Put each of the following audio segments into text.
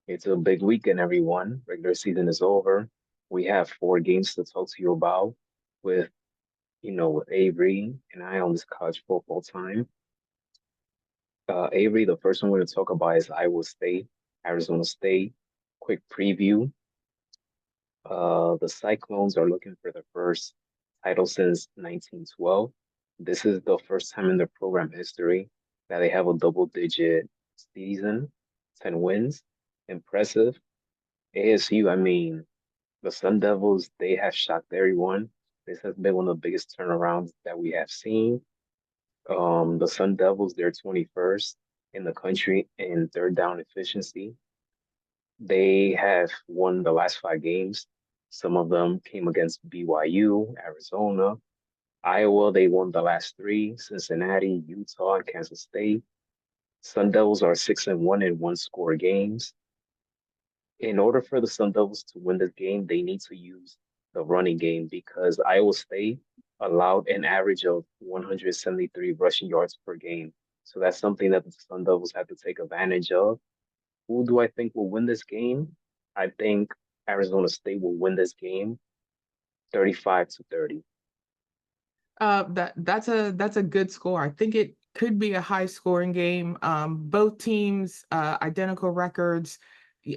It's a big weekend, everyone. Regular season is over. We have four games to talk to you about with, with Avery and I on this college football time. Avery, the first one we're going to talk about is Iowa State, Arizona State. Quick preview. The Cyclones are looking for their first title since 1912. This is the first time in their program history that they have a double-digit season, 10 wins. Impressive. ASU, I mean, the Sun Devils, they have shocked everyone. This has been one of the biggest turnarounds that we have seen. The Sun Devils, they're 21st in the country in third down efficiency. They have won the last five games. Some of them came against BYU, Arizona, Iowa. They won the last three, Cincinnati, Utah, and Kansas State. Sun Devils are 6-1 in one-score games. In order for the Sun Devils to win this game, they need to use the running game because Iowa State allowed an average of 173 rushing yards per game. So that's something that the Sun Devils have to take advantage of. Who do I think will win this game? I think Arizona State will win this game 35-30. That's a good score. I think it could be a high scoring game. Both teams, identical records,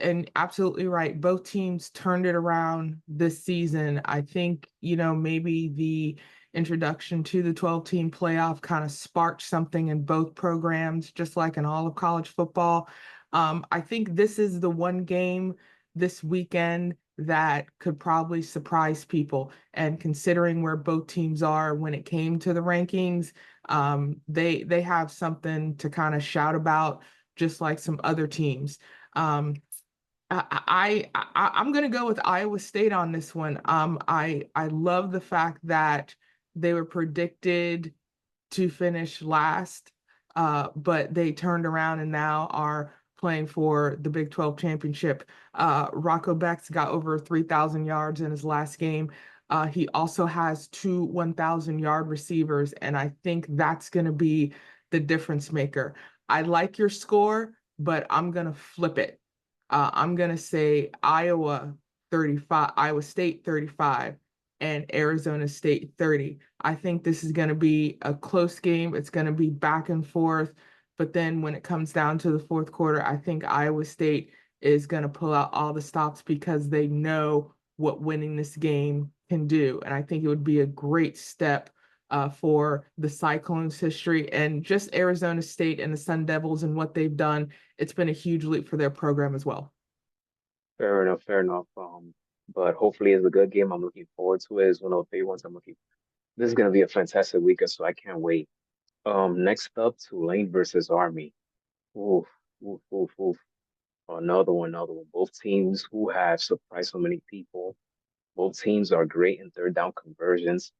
and absolutely right. Both teams turned it around this season. I think, maybe the introduction to the 12-team playoff kind of sparked something in both programs, just like in all of college football. I think this is the one game this weekend that could probably surprise people. And considering where both teams are when it came to the rankings, they have something to kind of shout about, just like some other teams. I'm gonna go with Iowa State on this one. I love the fact that they were predicted to finish last, but they turned around and now are playing for the Big 12 championship. Rocco Beck's got over 3,000 yards in his last game. He also has two 1,000-yard receivers, and I think that's going to be the difference maker. I like your score, but I'm going to flip it. I'm going to say Iowa 35, Iowa State 35, and Arizona State 30. I think this is going to be a close game. It's going to be back and forth. But then when it comes down to the fourth quarter, I think Iowa State is going to pull out all the stops because they know what winning this game can do. And I think it would be a great step for the Cyclones' history and just Arizona State and the Sun Devils and what they've done. It's been a huge leap for their program as well. Fair enough, fair enough. But hopefully it's a good game. I'm looking forward to it. It's one of the favorite ones I'm looking. This is gonna be a fantastic weekend, so I can't wait. Next up, Tulane versus Army. Oof, oof, oof, oof. Another one, another one. Both teams who have surprised so many people. Both teams are great in third down conversions.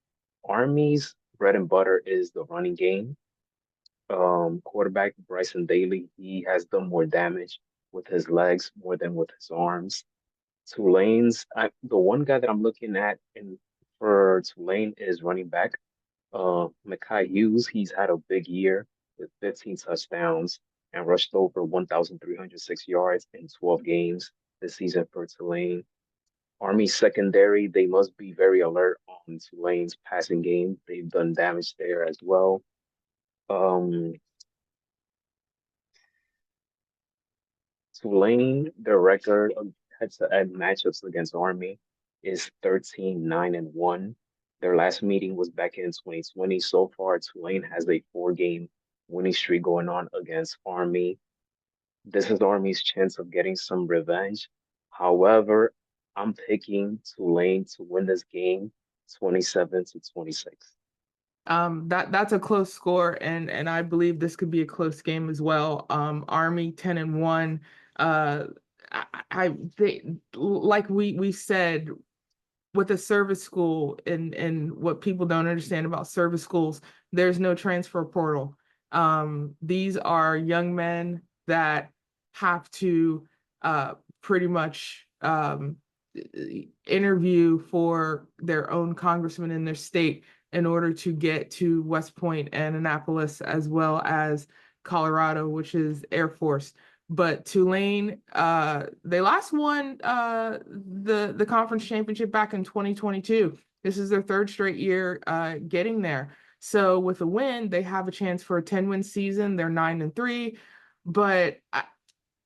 Army's bread and butter is the running game. Quarterback Bryson Daly, he has done more damage with his legs more than with his arms. The one guy that I'm looking at in for Tulane is running back. Mekhi Hughes, he's had a big year with 15 touchdowns and rushed over 1,306 yards in 12 games this season for Tulane. Army secondary, they must be very alert on Tulane's passing game. They've done damage there as well. Um, Tulane, their record of head-to-head matchups against Army is 13-9-1. Their last meeting was back in 2020. So far, Tulane has a four-game winning streak going on against Army. This is Army's chance of getting some revenge. However, I'm picking Tulane to win this game 27-26. That's a close score, and I believe this could be a close game as well. Army 10-1. Uh, like we said, with a service school and what people don't understand about service schools, there's no transfer portal. These are young men that have to pretty much interview for their own congressman in their state in order to get to West Point and Annapolis, as well as Colorado, which is Air Force. But Tulane, they last won the conference championship back in 2022. This is their third straight year getting there. So with a win, they have a chance for a 10-win season. They're 9-3, but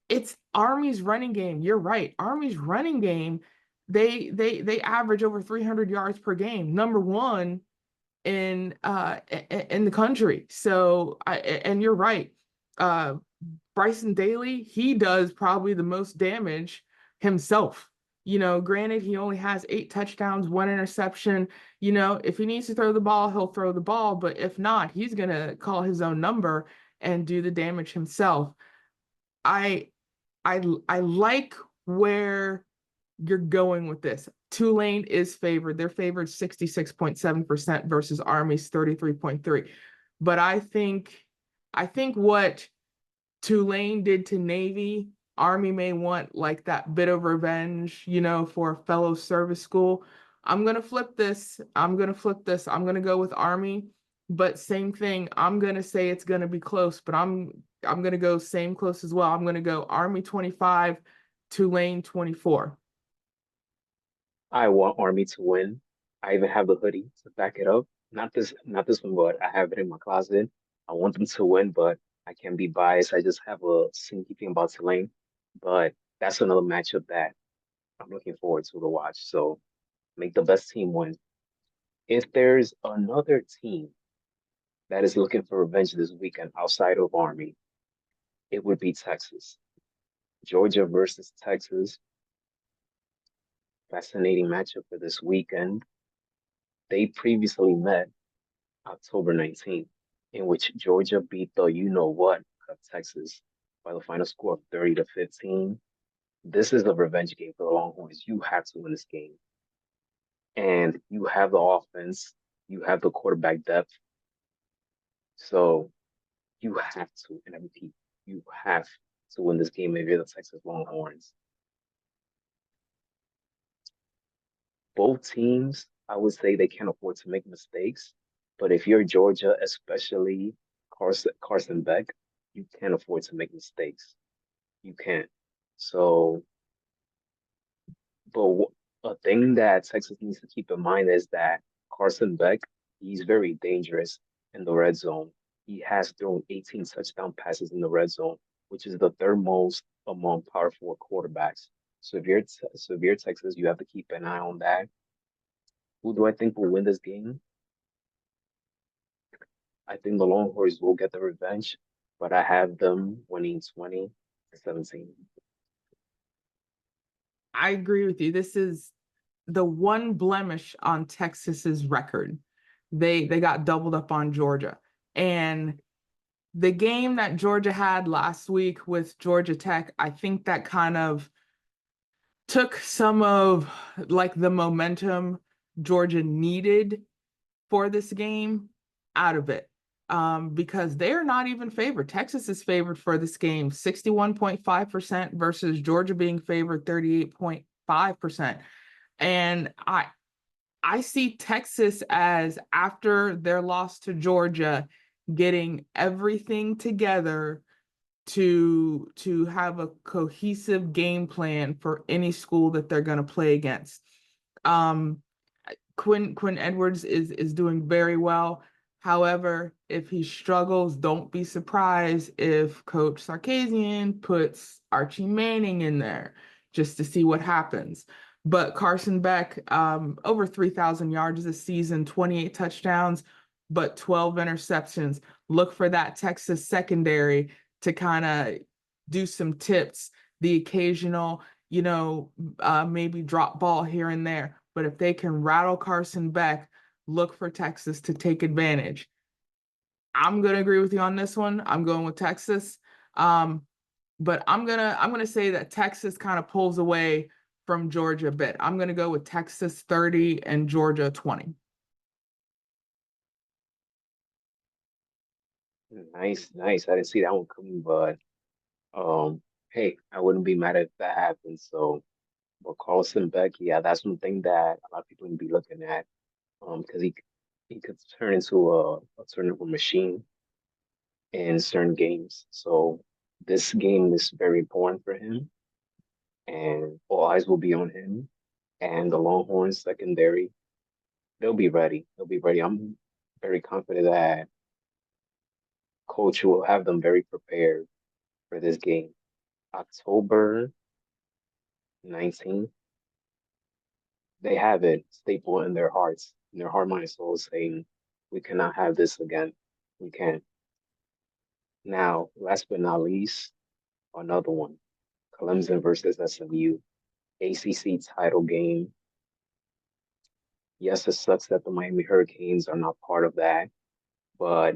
it's Army's running game. You're right. Army's running game, they average over 300 yards per game. Number one in the country. So and you're right. Bryson Daly, he does probably the most damage himself. Granted, he only has 8 touchdowns, 1 interception. If he needs to throw the ball, he'll throw the ball. But if not, he's gonna call his own number and do the damage himself. I I like where you're going with this. Tulane is favored. They're favored 66.7% versus Army's 33.3. But I think what Tulane did to Navy, Army may want like that bit of revenge, for a fellow service school. I'm gonna flip this. I'm gonna go with Army, but same thing. I'm gonna say it's gonna be close, but I'm gonna go same close as well. I'm gonna go Army 25, Tulane 24. I want Army to win. I even have the hoodie to back it up. Not this one, but I have it in my closet. I want them to win, but I can't be biased. I just have a sneaky thing about Tulane. But that's another matchup that I'm looking forward to watch. So make the best team win. If there's another team that is looking for revenge this weekend outside of Army, it would be Texas. Georgia versus Texas. Fascinating matchup for this weekend. They previously met October 19th, in which Georgia beat the you-know-what of Texas by the final score of 30-15. This is a revenge game for the Longhorns. You have to win this game. And you have the offense, you have the quarterback depth. So you have to, and I repeat, you have to win this game if you're the Texas Longhorns. Both teams, I would say they can't afford to make mistakes. But if you're Georgia, especially Carson Beck, you can't afford to make mistakes. You can't. So, but a thing that Texas needs to keep in mind is that Carson Beck, he's very dangerous in the red zone. He has thrown 18 touchdown passes in the red zone, which is the third most among Power 4 quarterbacks. So if you're Texas, you have to keep an eye on that. Who do I think will win this game? I think the Longhorns will get the revenge, but I have them winning 20-17. I agree with you. This is the one blemish on Texas's record. They got doubled up on Georgia. And the game that Georgia had last week with Georgia Tech, I think that kind of took some of like the momentum Georgia needed for this game out of it. Because they're not even favored. Texas is favored for this game 61.5% versus Georgia being favored 38.5%. And I see Texas as, after their loss to Georgia, getting everything together to have a cohesive game plan for any school that they're going to play against. Um, Quinn Edwards is doing very well. However, if he struggles, don't be surprised if Coach Sarkisian puts Archie Manning in there just to see what happens. But Carson Beck, over 3,000 yards this season, 28 touchdowns, but 12 interceptions. Look for that Texas secondary to kind of do some tips, the occasional, maybe drop ball here and there. But if they can rattle Carson Beck, look for Texas to take advantage. I'm gonna agree with you on this one. I'm going with Texas. But I'm gonna say that Texas kind of pulls away from Georgia a bit. I'm gonna go with Texas 30 and Georgia 20. Nice, nice. I didn't see that one coming, but hey, I wouldn't be mad if that happens. So, but Carlson Beck, yeah, that's one thing that a lot of people need to be looking at. Because he could turn into a turnover machine in certain games. So This game is very important for him, and all eyes will be on him. And the Longhorns secondary, they'll be ready. They'll be ready. I'm very confident that coach will have them very prepared for this game. October 19th, they have it stapled in their hearts, in their heart, mind, and soul, saying, we cannot have this again. We can't. Now, last but not least, another one. Clemson versus SMU, ACC title game. Yes, it sucks that the Miami Hurricanes are not part of that, but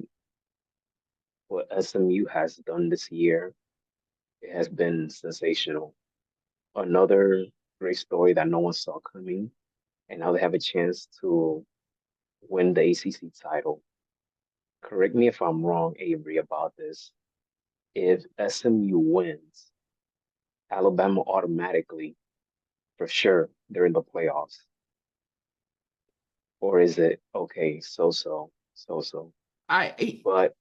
what SMU has done this year, it has been sensational. Another great story that no one saw coming, and now they have a chance to win the ACC title. Correct me if I'm wrong, Avery, about this. If SMU wins, Alabama automatically, for sure, they're in the playoffs. Or is it okay, so? I But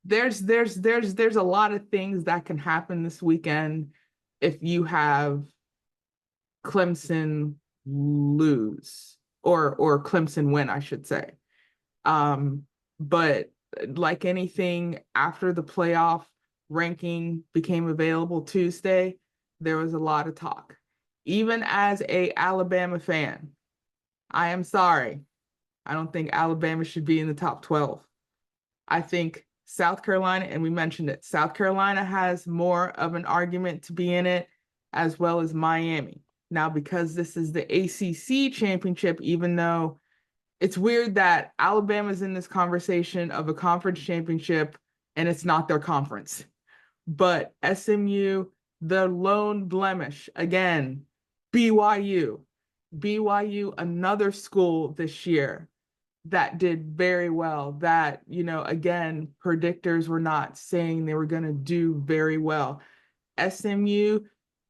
there's a lot of things that can happen this weekend if you have Clemson lose or Clemson win, I should say. But like anything after the playoff ranking became available Tuesday, there was a lot of talk. Even as a Alabama fan, I am sorry. I don't think Alabama should be in the top 12. I think South Carolina, and we mentioned it, South Carolina has more of an argument to be in it, as well as Miami. Now, because this is the ACC championship, even though it's weird that Alabama's in this conversation of a conference championship and it's not their conference. But SMU, the lone blemish, again, BYU. BYU, another school this year that did very well, that, again, predictors were not saying they were going to do very well. SMU,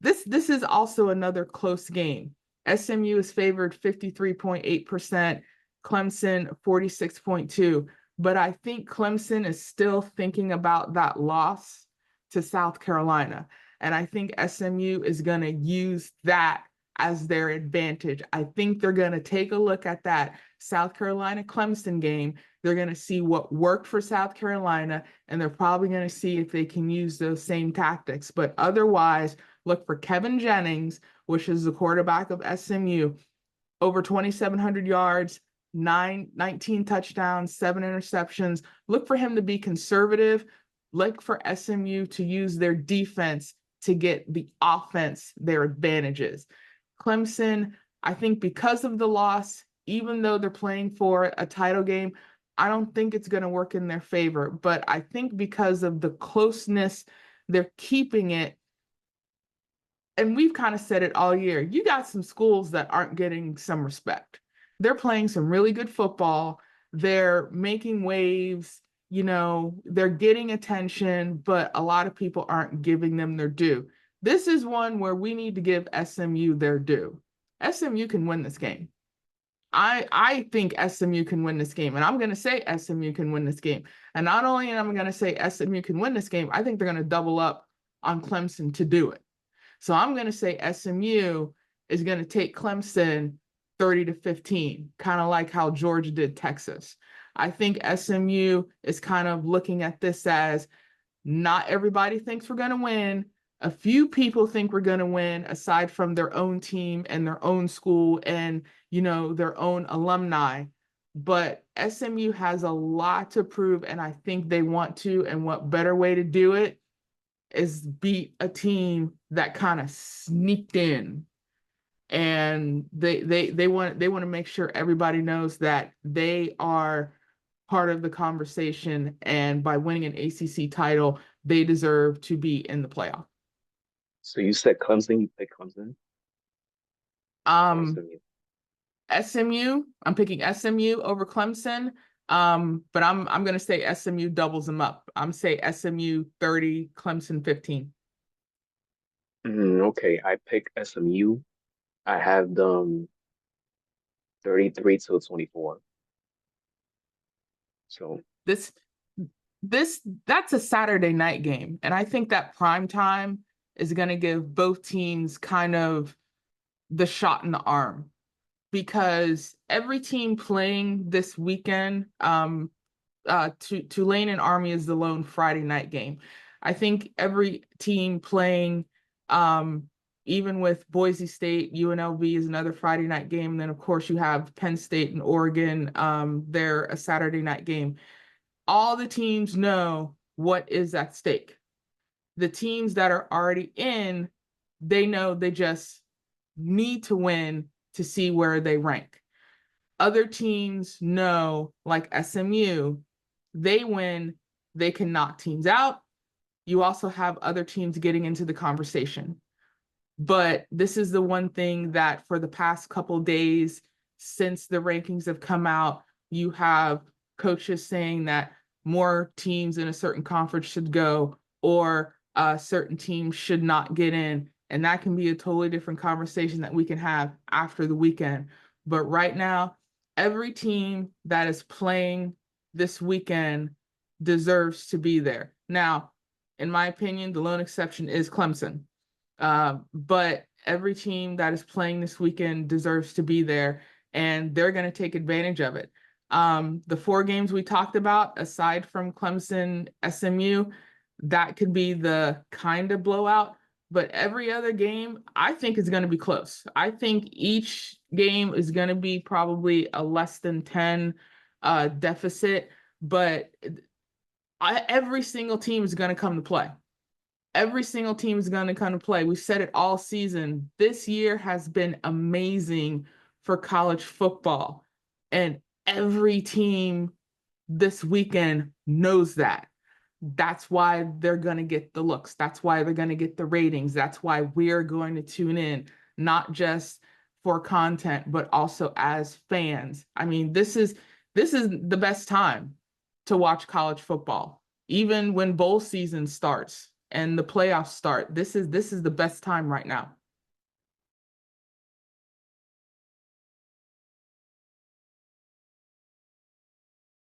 this is also another close game. SMU is favored 53.8%, Clemson 46.2%. But I think Clemson is still thinking about that loss to South Carolina. And I think SMU is going to use that as their advantage. I think they're going to take a look at that South Carolina Clemson game. They're going to see what worked for South Carolina, and they're probably going to see if they can use those same tactics. But otherwise, look for Kevin Jennings, which is the quarterback of SMU, over 2,700 yards, 19 touchdowns, 7 interceptions. Look for him to be conservative. Look for SMU to use their defense to get the offense their advantages. Clemson, I think because of the loss, even though they're playing for a title game, I don't think it's going to work in their favor. But I think because of the closeness, they're keeping it. And we've kind of said it all year. You got some schools that aren't getting some respect. They're playing some really good football. They're making waves. They're getting attention, but a lot of people aren't giving them their due. This is one where we need to give SMU their due. SMU can win this game. I think SMU can win this game, and I'm going to say SMU can win this game. And not only am I going to say SMU can win this game, I think they're going to double up on Clemson to do it. So I'm going to say SMU is going to take Clemson 30-15, kind of like how Georgia did Texas. I think SMU is kind of looking at this as not everybody thinks we're going to win. A few people think we're going to win aside from their own team and their own school and, their own alumni. But SMU has a lot to prove, and I think they want to. And what better way to do it is beat a team that kind of sneaked in, and they want to make sure everybody knows that they are part of the conversation, and by winning an ACC title, they deserve to be in the playoff. so you said Clemson, you picked Clemson or Um, SMU? SMU, I'm picking SMU over Clemson. But I'm gonna say SMU doubles them up. I'm say SMU 30, Clemson 15. Okay, I picked SMU. I have them 33 to 24. So This That's a Saturday night game. And I think that prime time is going to give both teams kind of the shot in the arm, because every team playing this weekend, Tulane and Army is the lone Friday night game. I think every team playing, even with Boise State, UNLV is another Friday night game. And then of course you have Penn State and Oregon. They're a Saturday night game. All the teams know what is at stake. The teams that are already in, they know they just need to win to see where they rank. Other teams know, like SMU, they win, they can knock teams out. You also have other teams getting into the conversation. But this is the one thing that for the past couple days since the rankings have come out, you have coaches saying that more teams in a certain conference should go, or certain teams should not get in. And that can be a totally different conversation that we can have after the weekend. But right now, every team that is playing this weekend deserves to be there. Now, in my opinion, the lone exception is Clemson. But every team that is playing this weekend deserves to be there, and they're going to take advantage of it. The 4 games we talked about, aside from Clemson, SMU, that could be the kind of blowout. But every other game, I think, is going to be close. I think each game is going to be probably a less than 10 deficit, but every single team is going to come to play. Every single team is going to come to play. We've said it all season. This year has been amazing for college football. And every team this weekend knows that. That's why they're going to get the looks. That's why they're going to get the ratings. That's why we're going to tune in, not just for content, but also as fans. I mean, this is the best time to watch college football. Even when bowl season starts and the playoffs start, this is the best time right now.